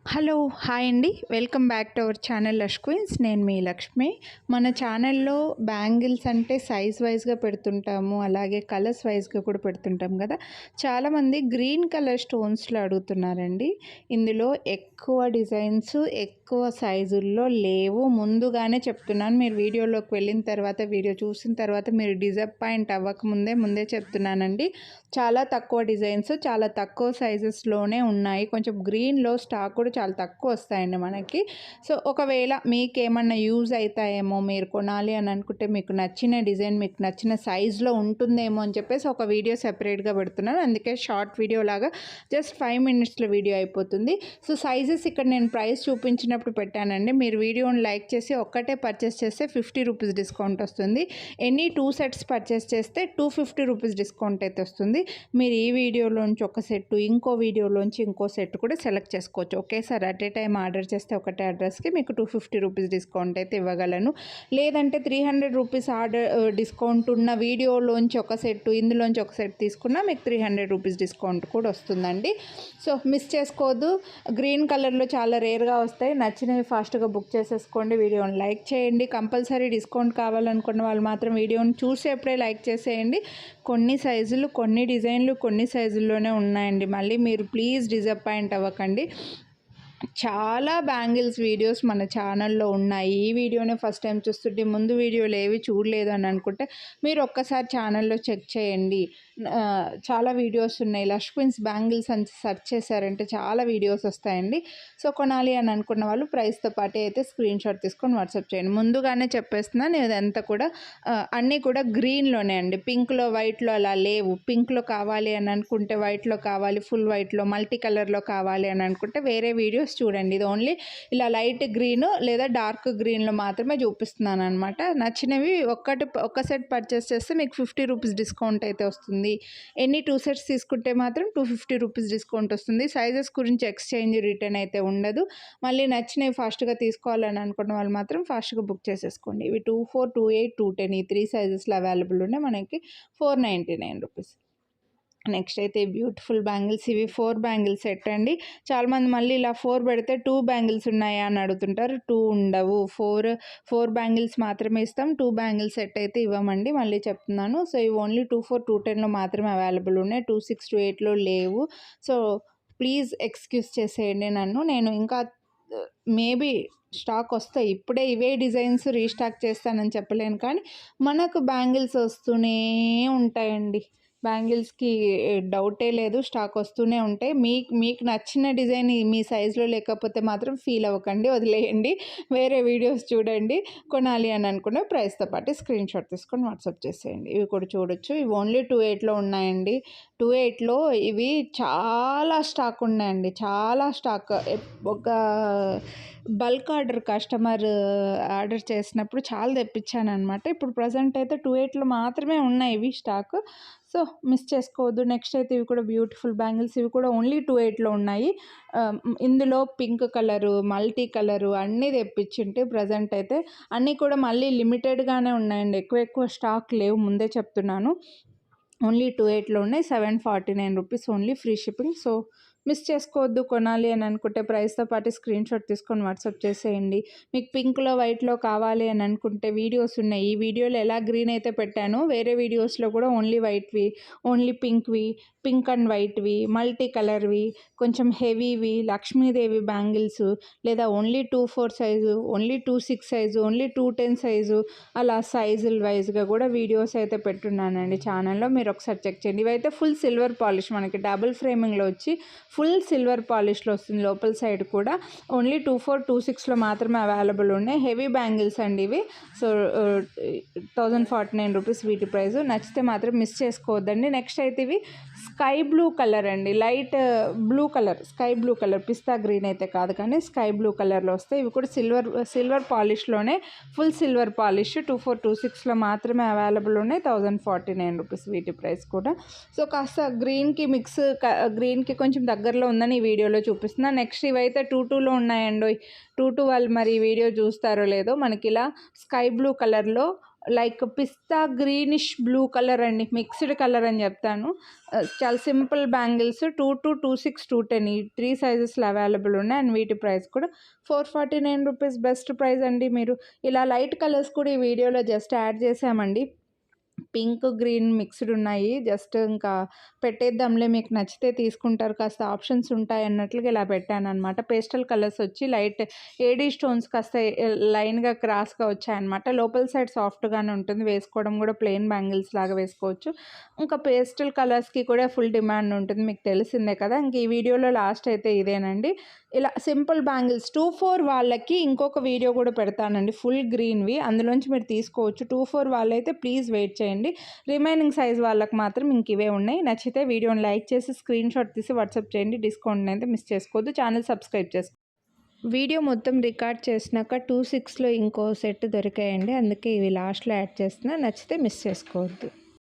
Hello hi అండి, welcome back to our channel lush queens. నేను మీ లక్ష్మి. మన ఛానల్లో బ్యాంగిల్స్ అంటే సైజ్ వైజ్గా పెడుతుంటాము, అలాగే కలర్స్ వైజ్గా కూడా పెడుతుంటాం కదా. చాలామంది గ్రీన్ కలర్ స్టోన్స్లో అడుగుతున్నారండి. ఇందులో ఎక్కువ డిజైన్స్ ఎక్కువ సైజుల్లో లేవు. ముందుగానే చెప్తున్నాను, మీరు వీడియోలోకి వెళ్ళిన తర్వాత వీడియో చూసిన తర్వాత మీరు డిసప్పాయింట్ ముందే చెప్తున్నానండి. చాలా తక్కువ డిజైన్స్ చాలా తక్కువ సైజెస్లోనే ఉన్నాయి. కొంచెం గ్రీన్లో స్టాక్ కూడా చాలా తక్కువ వస్తాయండి మనకి. సో ఒకవేళ మీకేమన్నా యూజ్ అవుతాయేమో, మీరు కొనాలి అని అనుకుంటే, మీకు నచ్చిన డిజైన్ మీకు నచ్చిన సైజులో ఉంటుందేమో అని చెప్పేసి ఒక వీడియో సెపరేట్గా పెడుతున్నాను. అందుకే షార్ట్ వీడియో లాగా జస్ట్ 5 minutesలో వీడియో అయిపోతుంది. సో సైజెస్ ఇక్కడ నేను ప్రైస్ చూపించినప్పుడు పెట్టానండి. మీరు వీడియోని లైక్ చేసి ఒక్కటే పర్చేస్ చేస్తే 50 రూపీస్ డిస్కౌంట్ వస్తుంది. ఎనీ 2 sets పర్చేస్ చేస్తే 250 రూపీస్ డిస్కౌంట్ అయితే వస్తుంది. మీరు ఈ వీడియోలోంచి ఒక సెట్, ఇంకో వీడియోలోంచి ఇంకో సెట్ కూడా సెలెక్ట్ చేసుకోవచ్చు. ఒకేసారి అట్ ఏ టైం ఆర్డర్ చేస్తే ఒకటే అడ్రస్కి మీకు 250 రూపీస్ డిస్కౌంట్ అయితే ఇవ్వగలను. లేదంటే 300 రూపీస్ ఆర్డర్ డిస్కౌంట్ ఉన్న వీడియోలోంచి ఒక సెట్, ఇందులోంచి ఒక సెట్ తీసుకున్నా మీకు 300 రూపీస్ డిస్కౌంట్ కూడా వస్తుందండి. సో మిస్ చేసుకోవద్దు. గ్రీన్ కలర్లో చాలా రేర్గా వస్తాయి. నచ్చినవి ఫాస్ట్గా బుక్ చేసేసుకోండి. వీడియోని లైక్ చేయండి. కంపల్సరీ డిస్కౌంట్ కావాలనుకున్న వాళ్ళు మాత్రం వీడియోని చూసేప్పుడే లైక్ చేసేయండి. కొన్ని సైజులు, కొన్ని డిజైన్లు, కొన్ని సైజుల్లోనే ఉన్నాయండి. మళ్ళీ మీరు ప్లీజ్ డిసప్పాయింట్ అవ్వకండి. చాలా బ్యాంగిల్స్ వీడియోస్ మన ఛానల్లో ఉన్నాయి. ఈ వీడియోనే ఫస్ట్ టైం చూస్తుంటే ముందు వీడియోలు ఏవి చూడలేదు అని అనుకుంటే మీరు ఒక్కసారి ఛానల్లో చెక్ చేయండి. చాలా వీడియోస్ ఉన్నాయి. లష్ క్వీన్స్ బ్యాంగిల్స్ అని సెర్చ్ చేశారంటే చాలా వీడియోస్ వస్తాయండి. సో కొనాలి అని అనుకున్న వాళ్ళు ప్రైస్తో పాటే అయితే స్క్రీన్ షాట్ తీసుకొని వాట్సాప్ చేయండి. ముందుగానే చెప్పేస్తున్నాను, ఇదంతా కూడా అన్నీ కూడా గ్రీన్లోనే అండి. పింక్లో వైట్లో అలా లేవు. పింక్లో కావాలి అని అనుకుంటే, వైట్లో కావాలి, ఫుల్ వైట్లో, మల్టీ కలర్లో కావాలి అని అనుకుంటే వేరే వీడియోస్ చూడండి. ఇది ఓన్లీ ఇలా లైట్ గ్రీన్ లేదా డార్క్ గ్రీన్లో మాత్రమే చూపిస్తున్నాను అనమాట. నచ్చినవి ఒక్క సెట్ పర్చేస్ చేస్తే మీకు 50 రూపీస్ డిస్కౌంట్ అయితే వస్తుంది. ఎన్ని 2 sets తీసుకుంటే మాత్రం 250 రూపీస్ డిస్కౌంట్ వస్తుంది. సైజెస్ గురించి ఎక్స్చేంజ్ రిటర్న్ అయితే ఉండదు. మళ్ళీ నచ్చినవి ఫాస్ట్గా తీసుకోవాలని అనుకున్న వాళ్ళు మాత్రం ఫాస్ట్గా బుక్ చేసేసుకోండి. ఇవి 24, 28, 210 ఈ 3 సైజెస్లో అవైలబుల్ ఉన్నాయి. మనకి 499 రూపీస్. నెక్స్ట్ అయితే బ్యూటిఫుల్ బ్యాంగిల్స్. ఇవి 4 బ్యాంగిల్స్ సెట్ అండి. చాలామంది మళ్ళీ ఇలా 4 పెడితే 2 బ్యాంగిల్స్ ఉన్నాయా అని అడుగుతుంటారు. 2 ఉండవు. 4 బ్యాంగిల్స్ మాత్రమే ఇస్తాం. 2 బ్యాంగిల్స్ సెట్ అయితే ఇవ్వమండి. మళ్ళీ చెప్తున్నాను. సో ఇవి ఓన్లీ 24, 210లో మాత్రమే అవైలబుల్ ఉన్నాయి. 26, 28లో లేవు. సో ప్లీజ్ ఎక్స్క్యూజ్ చేసేయండి నన్ను. నేను ఇంకా మేబీ స్టాక్ వస్తాయి. ఇప్పుడే ఇవే డిజైన్స్ రీస్టాక్ చేస్తానని చెప్పలేను, కానీ మనకు బ్యాంగిల్స్ వస్తూనే ఉంటాయండి. బ్యాంగిల్స్కి డౌటే లేదు, స్టాక్ వస్తూనే ఉంటాయి. మీకు నచ్చిన డిజైన్ మీ సైజులో లేకపోతే మాత్రం ఫీల్ అవ్వకండి, వదిలేయండి. వేరే వీడియోస్ చూడండి. కొనాలి అని అనుకున్న ప్రైస్తో పాటు స్క్రీన్ షాట్ తీసుకొని వాట్సాప్ చేసేయండి. ఇవి కూడా చూడొచ్చు. ఇవి ఓన్లీ 28లో ఉన్నాయండి. 28లో ఇవి చాలా స్టాక్ ఉన్నాయండి. చాలా స్టాక్. ఒక బల్క్ ఆర్డర్ కస్టమర్ ఆర్డర్ చేసినప్పుడు చాలా తెప్పించాను అనమాట. ఇప్పుడు ప్రజెంట్ అయితే 28లో మాత్రమే ఉన్నాయి ఇవి స్టాక్. సో మిస్ చేసుకోవద్దు. నెక్స్ట్ అయితే ఇవి కూడా బ్యూటిఫుల్ బ్యాంగిల్స్. ఇవి కూడా ఓన్లీ 28లో ఉన్నాయి. ఇందులో పింక్ కలరు, మల్టీ కలరు అన్నీ తెప్పించింటే ప్రజెంట్ అయితే అన్నీ కూడా మళ్ళీ లిమిటెడ్గానే ఉన్నాయండి. ఎక్కువ స్టాక్ లేవు, ముందే చెప్తున్నాను. ఓన్లీ 28లో ఉన్నాయి. 749 rupees only, free shipping. So miss చేసుకోవద్దు. కొనాలి అని అనుకుంటే ప్రైస్తో పాటు స్క్రీన్ షాట్ తీసుకొని వాట్సాప్ చేసేయండి. మీకు పింక్లో వైట్లో కావాలి అని అనుకుంటే వీడియోస్ ఉన్నాయి. ఈ వీడియోలో ఎలా గ్రీన్ అయితే పెట్టానో వేరే వీడియోస్లో కూడా ఓన్లీ వైట్వి, ఓన్లీ పింక్వి, పింక్ అండ్ వైట్వి, మల్టీ కలర్వి, కొంచెం హెవీవి, లక్ష్మీదేవి బ్యాంగిల్స్, లేదా only 24 size, only 26 size, only 210 size, అలా సైజుల వైజ్గా కూడా వీడియోస్ అయితే పెట్టున్నానండి ఛానల్లో. మీరు ఒకసారి చెక్ చేయండి. ఇవైతే ఫుల్ సిల్వర్ పాలిష్, మనకి డబుల్ ఫ్రేమింగ్లో వచ్చి ఫుల్ సిల్వర్ పాలిష్లో వస్తుంది. లోపల సైడ్ కూడా ఓన్లీ 24, 26లో మాత్రమే అవైలబుల్ ఉన్నాయి. హెవీ బ్యాంగిల్స్ అండి ఇవి. సో 1049 రూపీస్ వీటి ప్రైస్. నచ్చితే మాత్రం మిస్ చేసుకోవద్దండి. నెక్స్ట్ అయితే ఇవి స్కై బ్లూ కలర్ అండి. Light blue colour, sky blue colour, pista green అయితే కాదు కానీ స్కై బ్లూ కలర్లో వస్తాయి. ఇవి కూడా సిల్వర్ పాలిష్లోనే, ఫుల్ సిల్వర్ పాలిష్. 24, 26లో మాత్రమే అవైలబుల్ ఉన్నాయి. 1049 రూపీస్ వీటి ప్రైస్ కూడా. సో కాస్త గ్రీన్కి కొంచెం దగ్గరలో ఉందని ఈ వీడియోలో చూపిస్తున్నా. నెక్స్ట్ ఇవైతే 22లో ఉన్నాయండి. 22 వాళ్ళు మరి ఈ వీడియో చూస్తారో లేదో, మనకి ఇలా స్కై బ్లూ కలర్లో లైక్ పిస్తా గ్రీనిష్ బ్లూ కలర్ అండి, మిక్స్డ్ కలర్ అని చెప్తాను. చాలా సింపుల్ బ్యాంగిల్స్ 2226 210 ఈ 3 సైజెస్లో అవైలబుల్ ఉన్నాయి. అండ్ వీటి ప్రైస్ కూడా 449 రూపీస్. బెస్ట్ ప్రైస్ అండి. మీరు ఇలా లైట్ కలర్స్ కూడా ఈ వీడియోలో జస్ట్ యాడ్ చేసామండి. పింక్ గ్రీన్ మిక్స్డ్ ఉన్నాయి. జస్ట్ ఇంకా పెట్టేద్దాంలే, మీకు నచ్చితే తీసుకుంటారు, కాస్త ఆప్షన్స్ ఉంటాయి అన్నట్లుగా ఇలా పెట్టానమాట. పేస్టల్ కలర్స్ వచ్చి లైట్ ఏడీ స్టోన్స్ కాస్త లైన్గా క్రాస్గా వచ్చాయన్నమాట. లోపల సైడ్ సాఫ్ట్గానే ఉంటుంది, వేసుకోవడం కూడా ప్లెయిన్ బ్యాంగిల్స్ లాగా వేసుకోవచ్చు. ఇంకా పేస్టల్ కలర్స్కి కూడా ఫుల్ డిమాండ్ ఉంటుంది, మీకు తెలిసిందే కదా. ఇంక ఈ వీడియోలో లాస్ట్ అయితే ఇదేనండి. ఇలా సింపుల్ బ్యాంగిల్స్ 24 వాళ్ళకి ఇంకొక వీడియో కూడా పెడతానండి, ఫుల్ గ్రీన్వి, అందులోంచి మీరు తీసుకోవచ్చు. 24 వాళ్ళైతే ప్లీజ్ వెయిట్ చేయండి. రిమైనింగ్ సైజ్ వాళ్ళకి మాత్రం ఇంక ఇవే ఉన్నాయి. నచ్చితే వీడియోని లైక్ చేసి స్క్రీన్ షాట్ తీసి వాట్సాప్ చేయండి. డిస్కౌంట్ అయితే మిస్ చేసుకోవద్దు. ఛానల్ సబ్స్క్రైబ్ చేసుకోండి. వీడియో మొత్తం రికార్డ్ చేసినాక 26లో ఇంకో సెట్ దొరికాయండి, అందుకే ఇవి లాస్ట్లో యాడ్ చేస్తున్నా. నచ్చితే మిస్ చేసుకోవద్దు.